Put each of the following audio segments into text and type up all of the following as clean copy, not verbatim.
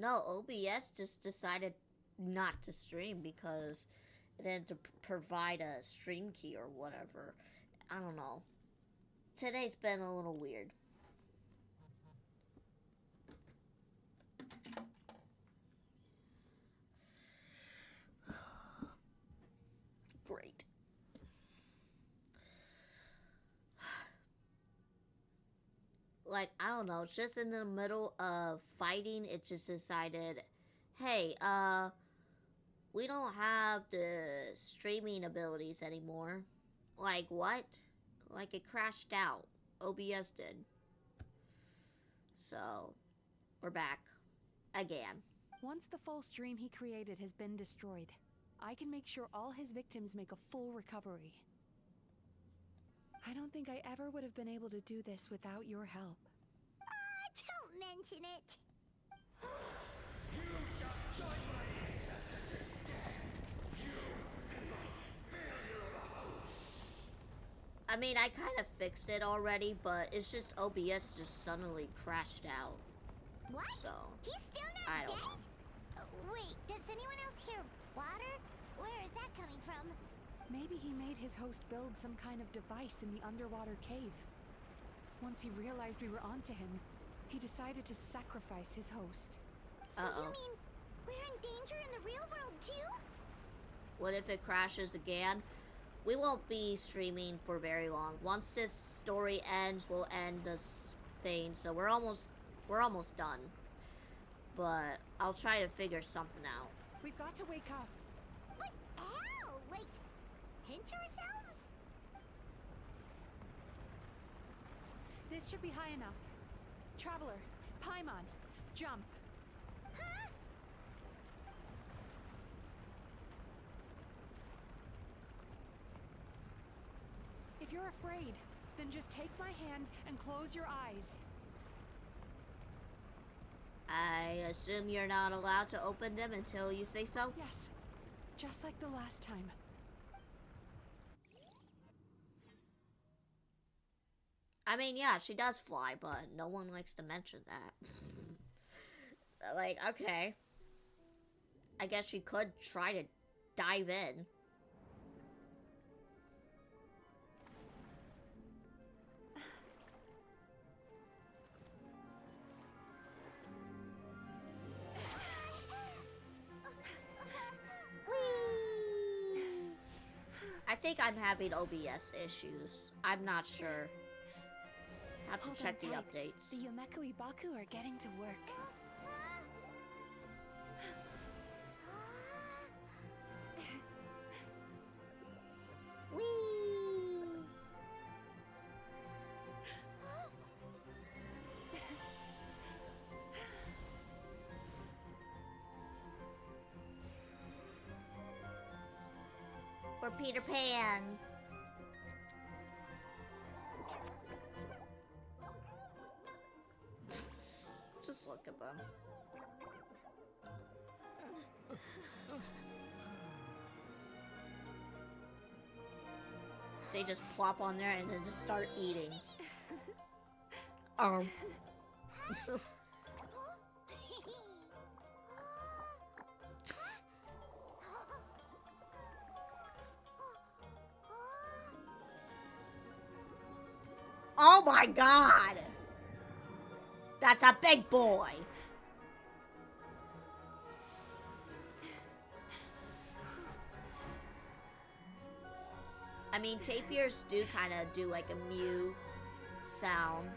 No, OBS just decided not to stream because it had to provide a stream key or whatever. I don't know. Today's been a little weird. Great. Like, I don't know, just in the middle of fighting, it just decided, hey, we don't have the streaming abilities anymore. Like, what? Like, it crashed out. OBS did. So, we're back. Again. Once the false dream he created has been destroyed, I can make sure all his victims make a full recovery. I don't think I ever would have been able to do this without your help. Don't mention it. You shall join my ancestors in death. You and my failure of a host. I mean, I kind of fixed it already, but it's just OBS just suddenly crashed out. What? So, He's still I not don't dead? know. Wait, does anyone else hear water? Where is that coming from? Maybe he made his host build some kind of device in the underwater cave. Once he realized we were onto him, he decided to sacrifice his host. So you mean we're in danger in the real world too? What if it crashes again? We won't be streaming for very long. Once this story ends, we'll end this thing. So we're almost done. But I'll try to figure something out. We've got to wake up. But how? Like, pinch ourselves? This should be high enough. Traveler, Paimon, jump. Huh? If you're afraid, then just take my hand and close your eyes. I assume you're not allowed to open them until you say so? Yes, just like the last time. I mean, yeah, she does fly, but no one likes to mention that. Like, okay. I guess she could try to dive in. I think I'm having OBS issues. I'm not sure. Have to Hold check on the tight. updates. The Yomeku Ibaku are getting to work. Whee! Or Peter Pan. Just look at them. They just plop on there and then just start eating. Oh my god! That's a big boy! I mean, tapirs do kind of do like a mew sound.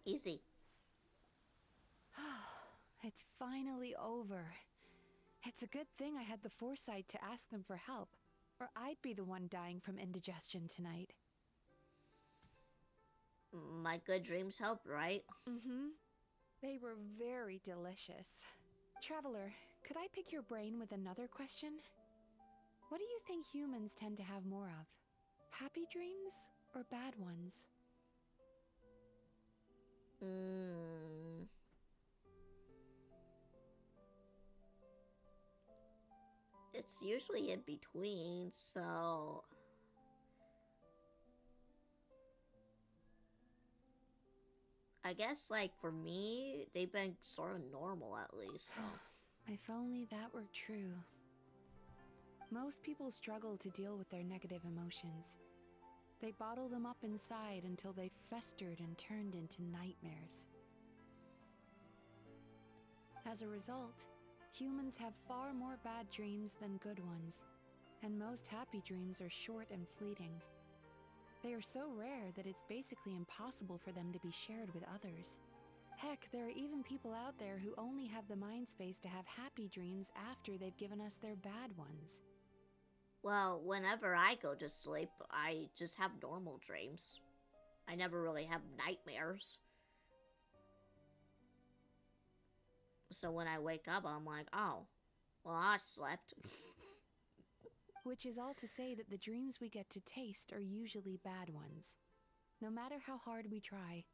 Easy. It's finally over. It's a good thing I had the foresight to ask them for help, or I'd be the one dying from indigestion tonight. My good dreams help, right? Mm-hmm. They were very delicious. Traveler, could I pick your brain with another question? What do you think humans tend to have more of? Happy dreams or bad ones? It's usually in between, so I guess, like, for me, they've been sort of normal at least, so. If only that were true. Most people struggle to deal with their negative emotions. They bottle them up inside until they festered and turned into nightmares. As a result, humans have far more bad dreams than good ones, and most happy dreams are short and fleeting. They are so rare that it's basically impossible for them to be shared with others. Heck, there are even people out there who only have the mind space to have happy dreams after they've given us their bad ones. Well, whenever I go to sleep, I just have normal dreams. I never really have nightmares. So when I wake up, I'm like, oh, well, I slept. Which is all to say that the dreams we get to taste are usually bad ones. No matter how hard we try,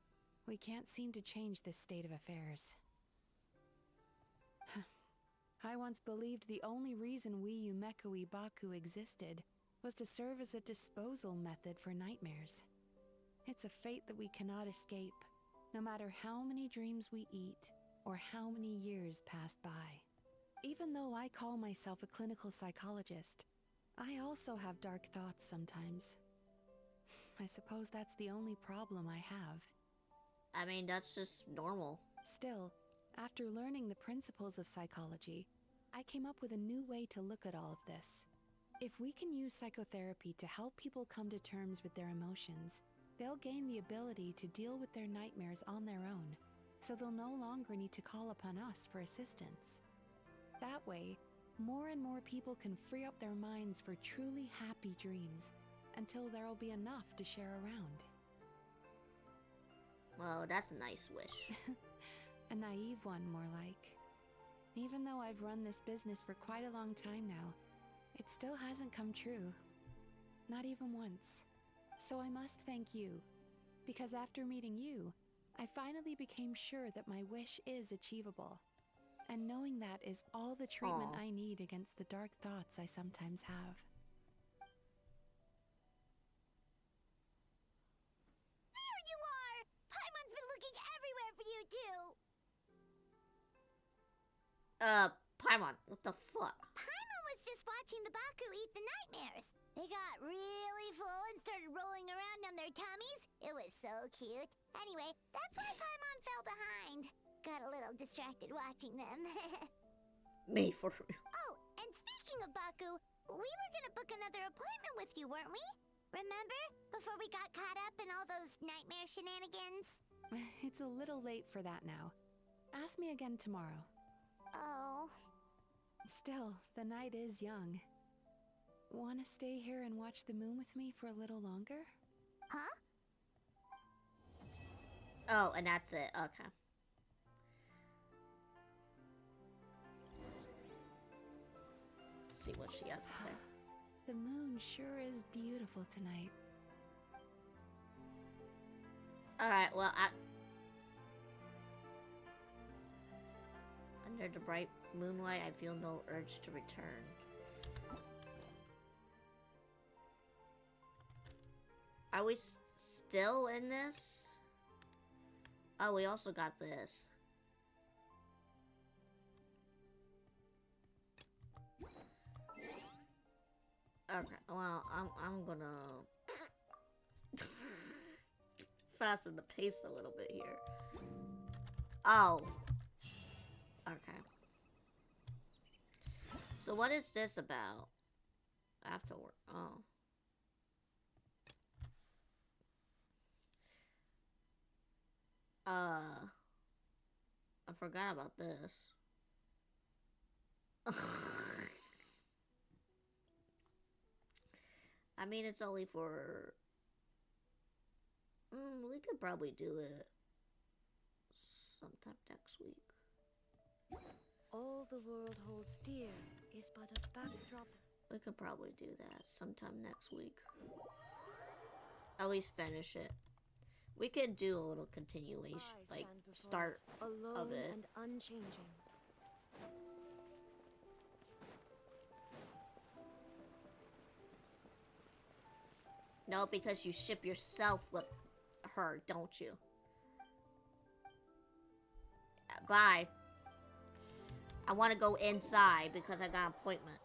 we can't seem to change this state of affairs. I once believed the only reason we Yumeko Baku existed was to serve as a disposal method for nightmares. It's a fate that we cannot escape, no matter how many dreams we eat or how many years pass by. Even though I call myself a clinical psychologist, I also have dark thoughts sometimes. I suppose that's the only problem I have. I mean, that's just normal. Still, after learning the principles of psychology, I came up with a new way to look at all of this. If we can use psychotherapy to help people come to terms with their emotions, they'll gain the ability to deal with their nightmares on their own, so they'll no longer need to call upon us for assistance. That way, more and more people can free up their minds for truly happy dreams, until there'll be enough to share around. Well, that's a nice wish. A naive one, more like. Even though I've run this business for quite a long time now, it still hasn't come true. Not even once. So I must thank you, because after meeting you, I finally became sure that my wish is achievable. And knowing that is all the treatment Aw. I need against the dark thoughts I sometimes have. There you are! Paimon's been looking everywhere for you, too! Paimon, what the fuck? Paimon was just watching the Baku eat the nightmares. They got really full and started rolling around on their tummies. It was so cute. Anyway, that's why Paimon fell behind. Got a little distracted watching them. Me, for real. Oh, and speaking of Baku, we were gonna book another appointment with you, weren't we? Remember? Before we got caught up in all those nightmare shenanigans? It's a little late for that now. Ask me again tomorrow. Oh. Still, the night is young. Want to stay here and watch the moon with me for a little longer? Huh? Oh, and that's it. Okay. See what she has to say. The moon sure is beautiful tonight. Alright, well, under the bright moonlight, I feel no urge to return. Are we still in this? Oh, we also got this. Okay, well, I'm gonna fasten the pace a little bit here. Oh. Okay. So what is this about? Afterward. Oh. I forgot about this. I mean, it's only for... we could probably do it. sometime next week. All the world holds dear is but a backdrop. We could probably do that sometime next week. At least finish it. We could do a little continuation, I like stand before start it, alone of it. and unchanging. No, because you ship yourself with her, don't you? Bye. I want to go inside because I got an appointment.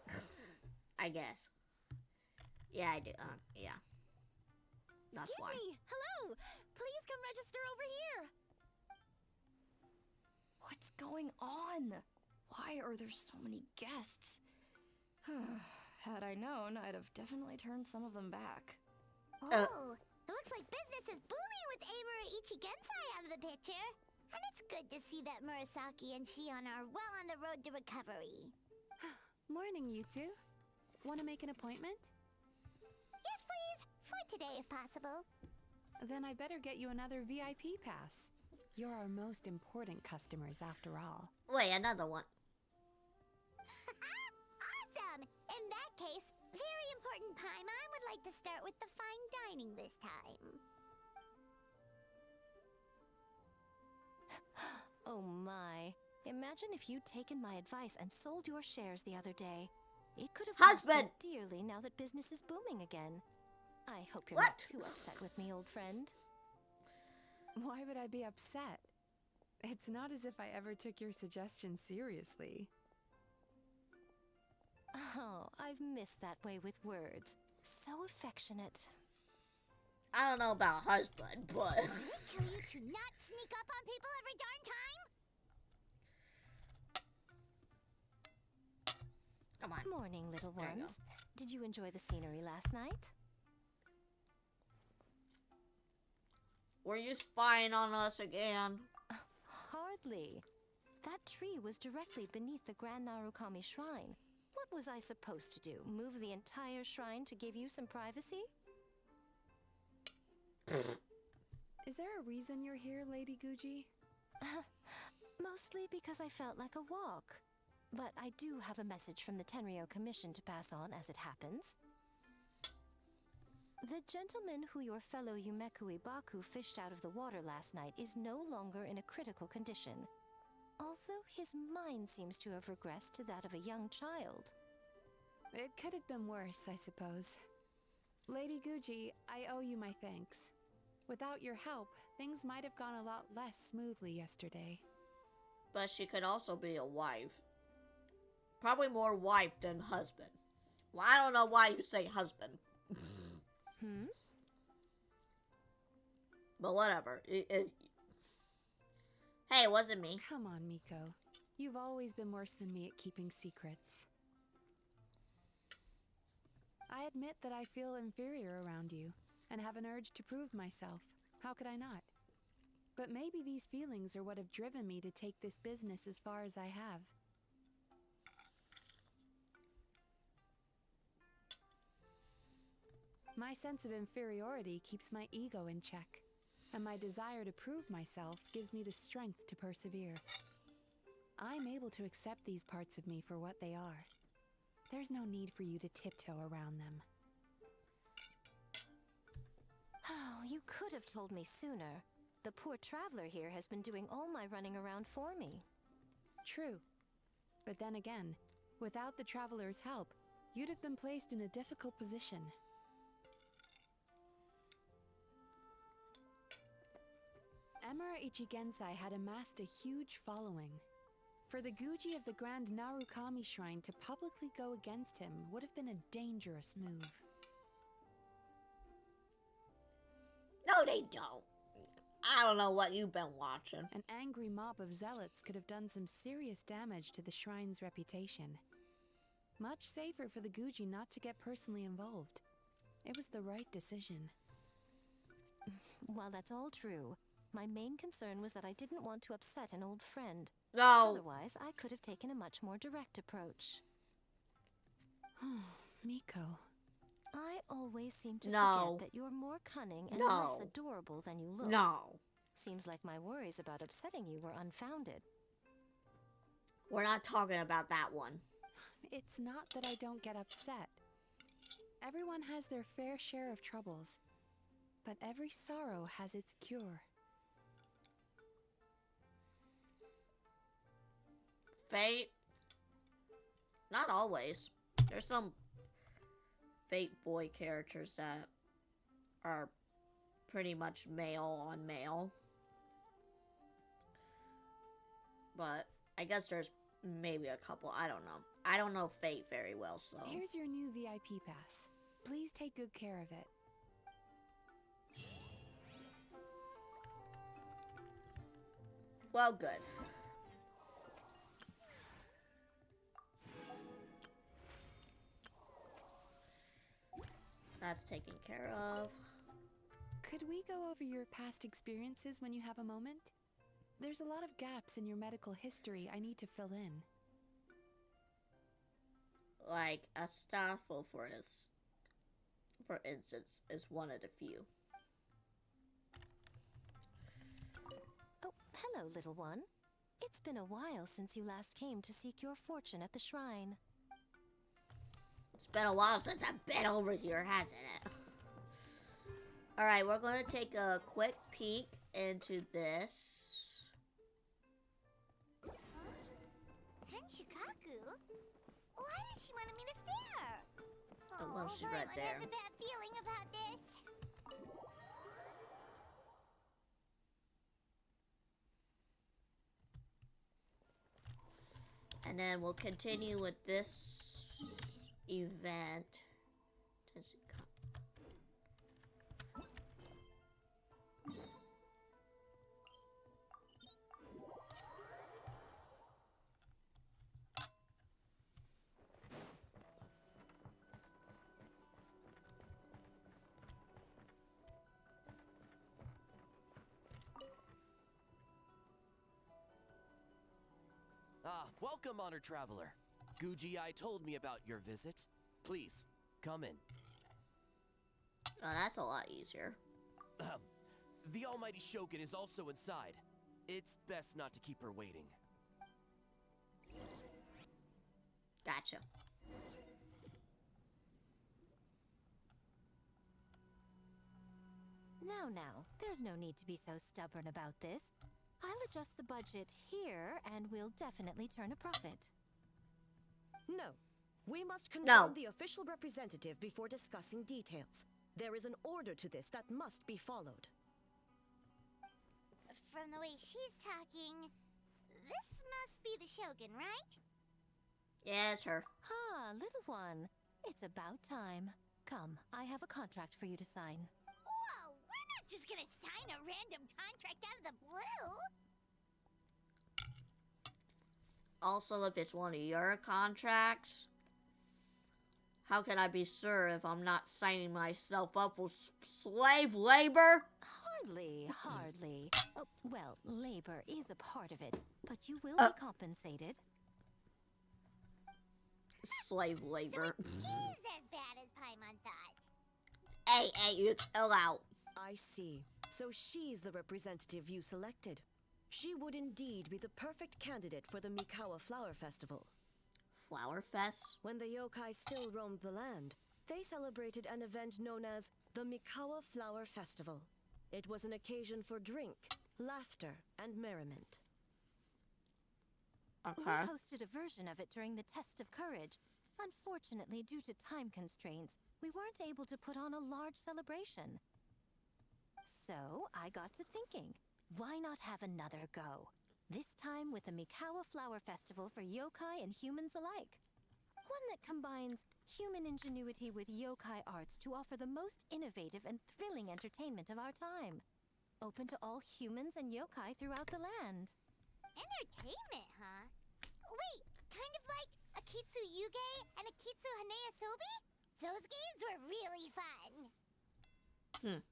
I guess. Yeah, I do. Yeah. That's Excuse why. me. Hello. Please come register over here. What's going on? Why are there so many guests? Had I known, I'd have definitely turned some of them back. Oh, it looks like business is booming with Amura Ichigensai out of the picture. And it's good to see that Murasaki and Shion are well on the road to recovery. Morning, you two. Want to make an appointment? Yes, please. For today, if possible. Then I better get you another VIP pass. You're our most important customers, after all. Wait, another one. Awesome! In that case, very important Paimon would like to start with the fine dining this time. Oh my. Imagine if you'd taken my advice and sold your shares the other day. It could have cost Husband! you dearly now that business is booming again. I hope you're What? not too upset with me, old friend. Why would I be upset? It's not as if I ever took your suggestion seriously. Oh, I've missed that way with words. So affectionate. I don't know about husband, but Did I tell you to not sneak up on people every darn time? come on. Morning, little There you ones. Did you enjoy the scenery last night? Were you spying on us again? Hardly. That tree was directly beneath the Grand Narukami Shrine. What was I supposed to do? Move the entire shrine to give you some privacy? Is there a reason you're here, Lady Guji? Mostly because I felt like a walk. But I do have a message from the Tenryo Commission to pass on as it happens. The gentleman who your fellow Yumeku Ibaku fished out of the water last night is no longer in a critical condition. Although his mind seems to have regressed to that of a young child. It could have been worse, I suppose. Lady Guji, I owe you my thanks. Without your help, things might have gone a lot less smoothly yesterday. But she could also be a wife. Probably more wife than husband. Well, I don't know why you say husband. But whatever. Hey, it wasn't me. Come on, Miko. You've always been worse than me at keeping secrets. I admit that I feel inferior around you, and have an urge to prove myself. How could I not? But maybe these feelings are what have driven me to take this business as far as I have. My sense of inferiority keeps my ego in check, and my desire to prove myself gives me the strength to persevere. I'm able to accept these parts of me for what they are. There's no need for you to tiptoe around them. Oh, you could have told me sooner. The poor traveler here has been doing all my running around for me. True. But then again, without the traveler's help, you'd have been placed in a difficult position. Emira Ichigensai had amassed a huge following. For the Guji of the Grand Narukami Shrine to publicly go against him would have been a dangerous move. No, they don't. I don't know what you've been watching. An angry mob of zealots could have done some serious damage to the shrine's reputation. Much safer for the Guji not to get personally involved. It was the right decision. While that's all true, my main concern was that I didn't want to upset an old friend. No. Otherwise, I could have taken a much more direct approach. Miko. I always seem to No. forget that you're more cunning and No. less adorable than you look. No. Seems like my worries about upsetting you were unfounded. We're not talking about that one. It's not that I don't get upset. Everyone has their fair share of troubles, but every sorrow has its cure. Fate? Not always. There's some Fate boy characters that are pretty much male on male. But I guess there's maybe a couple. I don't know. I don't know Fate very well, so. Here's your new VIP pass. Please take good care of it. Well, good. That's taken care of. Could we go over your past experiences when you have a moment? There's a lot of gaps in your medical history I need to fill in. Like a staffel for instance, is one of the few. Oh, hello, little one. It's been a while since you last came to seek your fortune at the shrine. It's been a while since I've been over here, hasn't it? Alright, we're gonna take a quick peek into this. Henshikaku? Why does she want me to stare? Oh, well, she's right Paimon there. has a bad feeling about this. And then we'll continue with this event. Welcome, honored traveler. Guji-ai told me about your visit. Please, come in. Oh, that's a lot easier. The almighty Shogun is also inside. It's best not to keep her waiting. Gotcha. Now, there's no need to be so stubborn about this. I'll adjust the budget here, and we'll definitely turn a profit. No. We must confirm No. the official representative before discussing details. There is an order to this that must be followed. From the way she's talking, this must be the Shogun, right? Yeah, it's her. Ah, little one. It's about time. Come, I have a contract for you to sign. Whoa, we're not just gonna sign a random contract out of the blue. Also, if it's one of your contracts, how can I be sure if I'm not signing myself up for slave labor? Hardly. Oh, well, labor is a part of it, but you will Uh. be compensated. Slave labor. Is as bad as Paimon thought. Hey, you chill out. I see. So she's the representative you selected. She would indeed be the perfect candidate for the Mikawa Flower Festival. Flower Fest? When the yokai still roamed the land, they celebrated an event known as the Mikawa Flower Festival. It was an occasion for drink, laughter, and merriment. We Okay. hosted a version of it during the Test of Courage. Unfortunately, due to time constraints, we weren't able to put on a large celebration. So, I got to thinking, why not have another go? This time with the Mikawa Flower Festival for yokai and humans alike. One that combines human ingenuity with yokai arts to offer the most innovative and thrilling entertainment of our time. Open to all humans and yokai throughout the land. Entertainment, huh? Wait, kind of like a Kitsu Yuge and a Kitsu Hanea Sobi? Those games were really fun.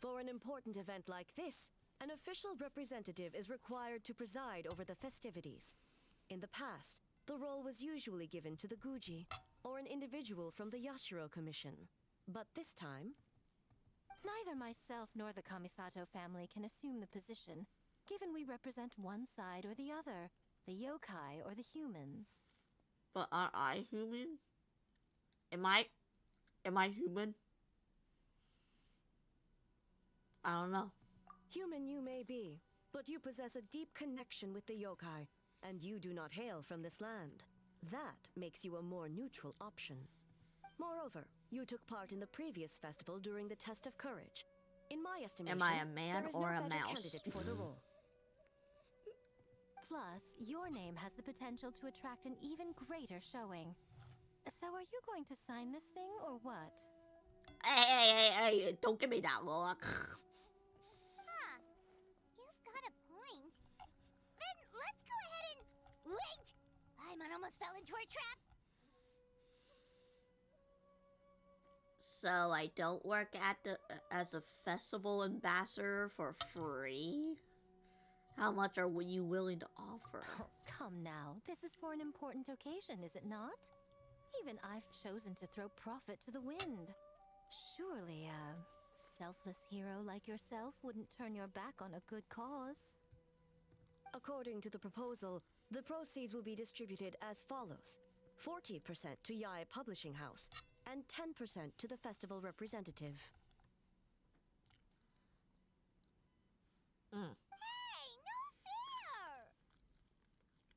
For an important event like this, an official representative is required to preside over the festivities. In the past, the role was usually given to the Guji, or an individual from the Yashiro Commission. But this time... Neither myself nor the Kamisato family can assume the position, given we represent one side or the other, the yokai or the humans. But aren't I human? Am I human? I don't know. Human you may be, but you possess a deep connection with the yokai, and you do not hail from this land. That makes you a more neutral option. Moreover, you took part in the previous festival during the test of courage. In my estimation, Am I a man there is or no a better mouse? candidate for the role. Plus, your name has the potential to attract an even greater showing. So are you going to sign this thing or what? Hey, don't give me that look. Huh. You've got a point. Then let's go ahead and... Wait! I almost fell into our trap. So I don't work at the as a festival ambassador for free? How much are you willing to offer? Oh, come now. This is for an important occasion, is it not? Even I've chosen to throw profit to the wind. Surely a selfless hero like yourself wouldn't turn your back on a good cause. According to the proposal, the proceeds will be distributed as follows: 40% to Yae Publishing House, and 10% to the festival representative. Hey, no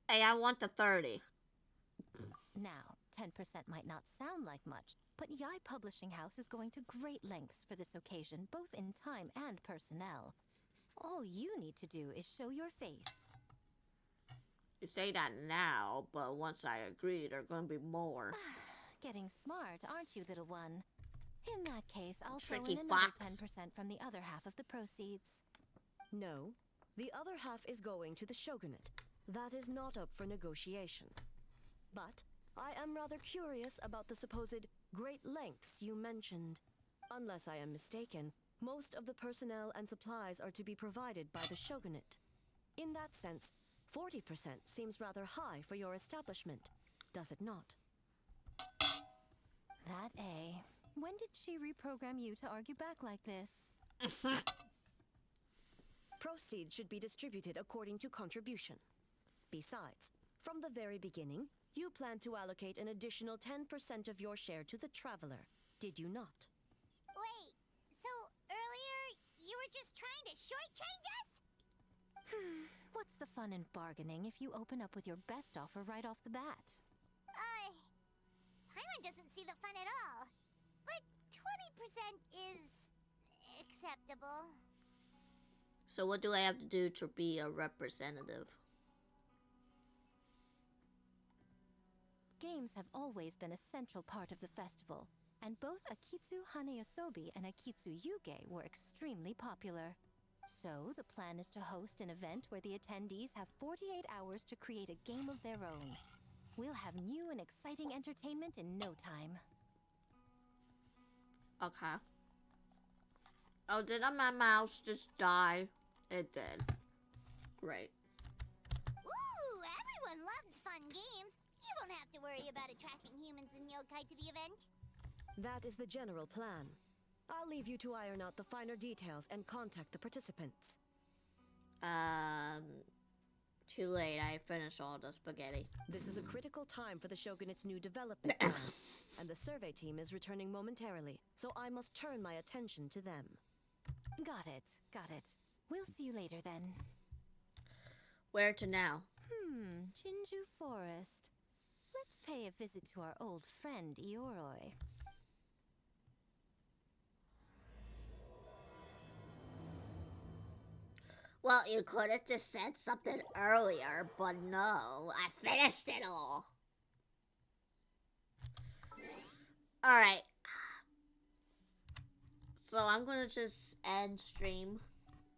fair! Hey, I want the 30. Now, 10% might not sound like much, but Yae Publishing House is going to great lengths for this occasion, both in time and personnel. All you need to do is show your face. You say that now, but once I agree, there are going to be more. Getting smart, aren't you, little one? In that case, I'll throw Tricky in another fox. 10% from the other half of the proceeds. No, the other half is going to the shogunate. That is not up for negotiation. But I am rather curious about the supposed great lengths you mentioned. Unless I am mistaken, most of the personnel and supplies are to be provided by the shogunate. In that sense, 40% seems rather high for your establishment, does it not? That A. When did she reprogram you to argue back like this? Proceeds should be distributed according to contribution. Besides, from the very beginning, you plan to allocate an additional 10% of your share to the traveler, did you not? Wait, so earlier you were just trying to shortchange us? What's the fun in bargaining if you open up with your best offer right off the bat? Paimon doesn't see the fun at all. But 20% is... acceptable. So what do I have to do to be a representative? Games have always been a central part of the festival, and both Akitsu Hanayosobi and Akitsu Yuge were extremely popular. So, the plan is to host an event where the attendees have 48 hours to create a game of their own. We'll have new and exciting entertainment in no time. Okay. Oh, did my mouse just die? It did. Great. Ooh, everyone loves fun games. You won't have to worry about attracting humans and yokai to the event. That is the general plan. I'll leave you to iron out the finer details and contact the participants. Too late. I finished all the spaghetti. This is a critical time for the shogunate's new development plans, and the survey team is returning momentarily, so I must turn my attention to them. Got it, got it. We'll see you later then. Where to now? Jinju Forest. Let's pay a visit to our old friend Ioroi. Well, you could have just said something earlier, but no. I finished it all. Alright. So I'm gonna just end stream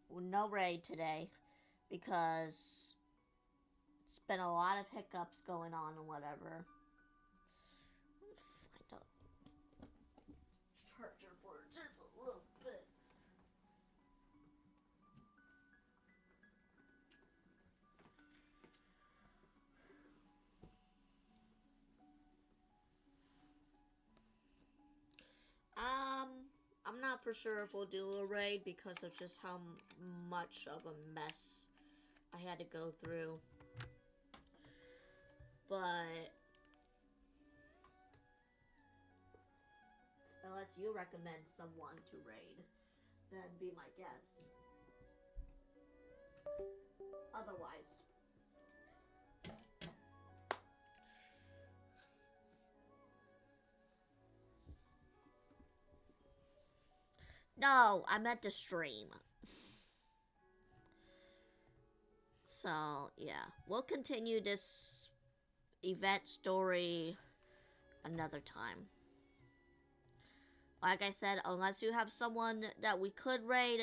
with no raid today because it's been a lot of hiccups going on and whatever. Find out charger for just a little bit. I'm I'm not for sure if we'll do a raid because of just how much of a mess I had to go through. But unless you recommend someone to raid, then be my guest. Otherwise, no, I meant to stream. So, yeah. We'll continue this event story another time. Like I said, unless you have someone that we could raid,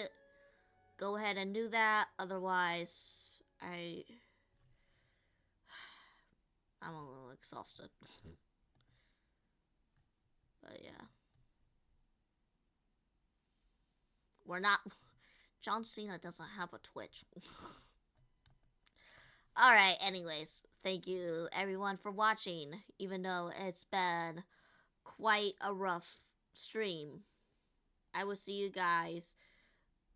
go ahead and do that. Otherwise, I'm a little exhausted. But yeah. We're not... John Cena doesn't have a Twitch. Alright, anyways. Thank you, everyone, for watching. Even though it's been quite a rough stream. I will see you guys.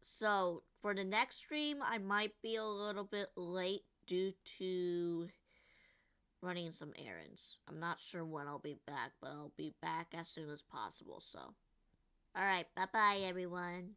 So, for the next stream, I might be a little bit late due to running some errands. I'm not sure when I'll be back, but I'll be back as soon as possible, so. Alright, bye-bye, everyone.